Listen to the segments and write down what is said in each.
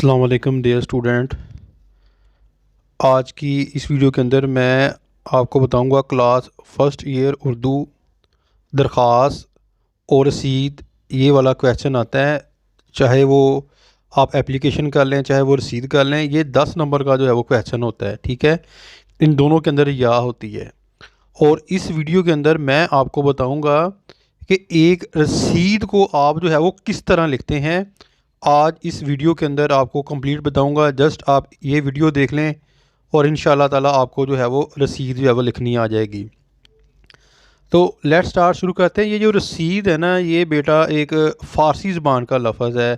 السلام علیکم dear student, آج کی اس ویڈیو کے اندر میں آپ کو بتاؤں گا کلاس فرسٹ ایئر اردو درخواست اور رسید یہ والا کویشچن آتا ہے، چاہے وہ آپ اپلیکیشن کر لیں چاہے وہ رسید کر لیں، یہ 10 نمبر کا جو ہے وہ کویشچن ہوتا ہے، ٹھیک ہے۔ ان دونوں کے اندر یا ہوتی ہے، اور اس ویڈیو کے اندر میں آپ کو بتاؤں گا کہ ایک رسید کو آپ جو ہے وہ کس طرح لکھتے ہیں۔ آج اس ویڈیو کے اندر آپ کو کمپلیٹ بتاؤں گا، جسٹ آپ یہ ویڈیو دیکھ لیں اور انشاءاللہ تعالیٰ آپ کو جو ہے وہ رسید جو ہے وہ لکھنی آ جائے گی۔ تو لیٹ سٹارٹ شروع کرتے ہیں۔ یہ جو رسید ہے نا، یہ بیٹا ایک فارسی زبان کا لفظ ہے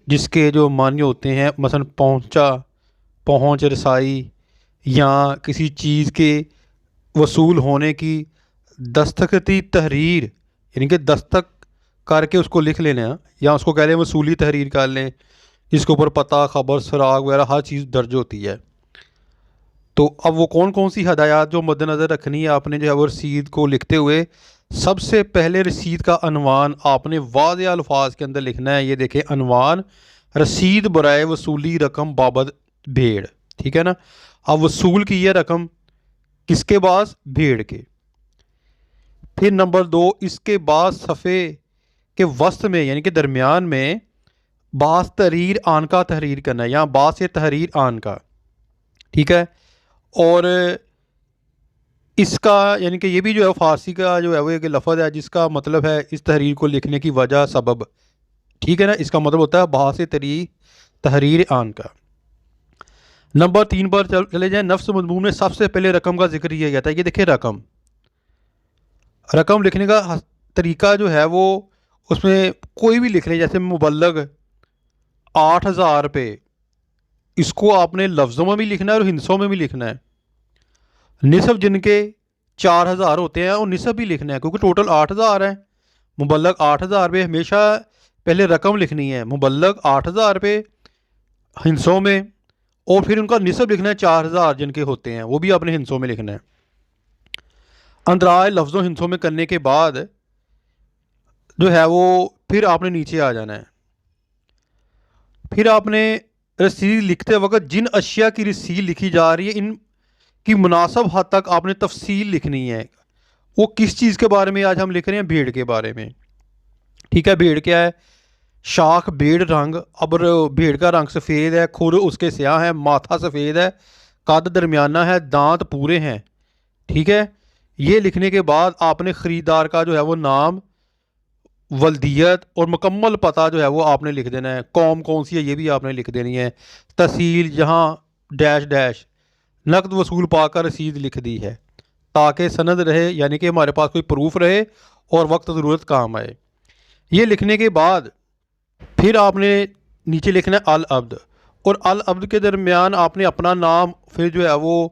جس کے جو معنی ہوتے ہیں مثلا پہنچ رسائی، یا کسی چیز کے وصول ہونے کی دستخطی تحریر، یعنی کہ دستخط کر کے اس کو لکھ لینا، یا اس کو کہہ لیں وصولی تحریر کر لیں، جس کے اوپر پتہ، خبر، سراغ وغیرہ ہر چیز درج ہوتی ہے۔ تو اب وہ کون کون سی ہدایات جو مد نظر رکھنی ہے آپ نے جو ہے وہ رسید کو لکھتے ہوئے، سب سے پہلے رسید کا عنوان آپ نے واضح الفاظ کے اندر لکھنا ہے۔ یہ دیکھیں عنوان، رسید برائے وصولی رقم بابت بھیڑ، ٹھیک ہے نا۔ اب وصول کی یہ رقم کس کے بعد؟ بھیڑ کے۔ پھر نمبر 2، اس کے بعد صفحے کہ وسط میں یعنی کہ درمیان میں باس تحریر آن کا تحریر کرنا ہے، یا باس تحریر آن کا، ٹھیک ہے۔ اور اس کا یعنی کہ یہ بھی جو ہے فارسی کا جو ہے وہ ایک لفظ ہے جس کا مطلب ہے اس تحریر کو لکھنے کی وجہ، سبب، ٹھیک ہے نا۔ اس کا مطلب ہوتا ہے باس تحریر آن کا۔ نمبر 3 پر چلے جائیں۔ نفس مضمون میں سب سے پہلے رقم کا ذکر کیا جاتا ہے۔ یہ دیکھیں رقم لکھنے کا طریقہ جو ہے وہ اس میں کوئی بھی لکھ لیں، جیسے مبلغ 8000 روپے، اس کو آپ نے لفظوں میں بھی لکھنا ہے اور ہندسوں میں بھی لکھنا ہے۔ نصف جن کے 4000 ہوتے ہیں اور نصف بھی لکھنا ہے، کیونکہ ٹوٹل 8000 ہے۔ مبلغ 8000 روپے، ہمیشہ پہلے رقم لکھنی ہے، مبلغ 8000 روپے ہندسوں میں، اور پھر ان کا نصف لکھنا ہے 4000 جن کے ہوتے ہیں، وہ بھی آپ نے ہندسوں میں لکھنا ہے۔ اندراج لفظوں ہندسوں میں کرنے کے بعد جو ہے وہ پھر آپ نے نیچے آ جانا ہے۔ پھر آپ نے رسید لکھتے وقت جن اشیاء کی رسید لکھی جا رہی ہے ان کی مناسب حد تک آپ نے تفصیل لکھنی ہے۔ وہ کس چیز کے بارے میں آج ہم لکھ رہے ہیں؟ بھیڑ کے بارے میں، ٹھیک ہے۔ بھیڑ کیا ہے؟ شاخ بھیڑ رنگ، اب بھیڑ کا رنگ سفید ہے، کھر اس کے سیاہ ہے، ماتھا سفید ہے، قد درمیانہ ہے، دانت پورے ہیں، ٹھیک ہے۔ یہ لکھنے کے بعد آپ نے خریدار کا جو ہے وہ نام، ولدیت اور مکمل پتہ جو ہے وہ آپ نے لکھ دینا ہے۔ قوم کون سی ہے یہ بھی آپ نے لکھ دینی ہے۔ تحصیل جہاں ڈیش ڈیش، نقد وصول پا کر رسید لکھ دی ہے، تاکہ سند رہے، یعنی کہ ہمارے پاس کوئی پروف رہے اور وقت ضرورت کام آئے۔ یہ لکھنے کے بعد پھر آپ نے نیچے لکھنا ہے العبد، اور العبد کے درمیان آپ نے اپنا نام، پھر جو ہے وہ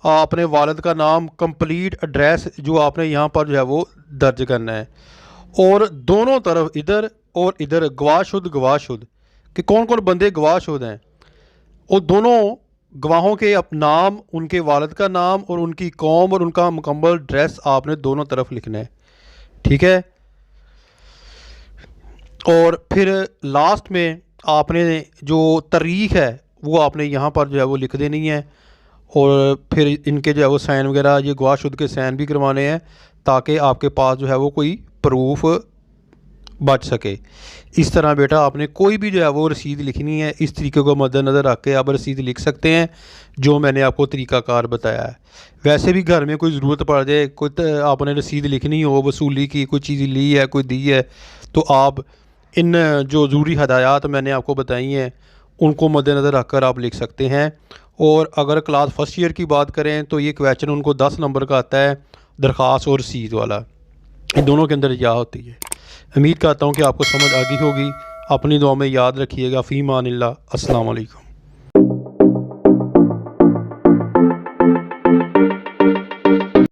اپنے والد کا نام، کمپلیٹ ایڈریس جو آپ نے یہاں پر جو ہے وہ درج کرنا ہے، اور دونوں طرف ادھر اور ادھر گواہ شد کہ کون کون بندے گواہ شد ہیں، اور دونوں گواہوں کے نام، ان کے والد کا نام اور ان کی قوم اور ان کا مکمل ایڈریس آپ نے دونوں طرف لکھنا ہے، ٹھیک ہے۔ اور پھر لاسٹ میں آپ نے جو تاریخ ہے وہ آپ نے یہاں پر جو ہے وہ لکھ دینی ہے، اور پھر ان کے جو ہے وہ سائن وغیرہ، یہ گواہ شد کے سائن بھی کروانے ہیں تاکہ آپ کے پاس جو ہے وہ کوئی پروف بچ سکے۔ اس طرح بیٹا آپ نے کوئی بھی جو ہے وہ رسید لکھنی ہے، اس طریقے کو مد نظر رکھ کے آپ رسید لکھ سکتے ہیں جو میں نے آپ کو طریقہ کار بتایا ہے۔ ویسے بھی گھر میں کوئی ضرورت پڑ جائے، کوئی آپ نے رسید لکھنی ہو وصولی کی، کوئی چیز لی ہے، کوئی دی ہے، تو آپ ان جو ضروری ہدایات میں نے آپ کو بتائی ہیں ان کو مد نظر رکھ کر آپ لکھ سکتے ہیں۔ اور اگر کلاس فرسٹ ایئر کی بات کریں تو یہ کویشچن ان کو 10 نمبر کا آتا ہے، درخواست اور رسید والا، ان دونوں کے اندر یا ہوتی ہے۔ امید کرتا ہوں کہ آپ کو سمجھ آ گئی ہوگی۔ اپنی دعا میں یاد رکھیے گا۔ فی امان اللہ۔ السلام علیکم۔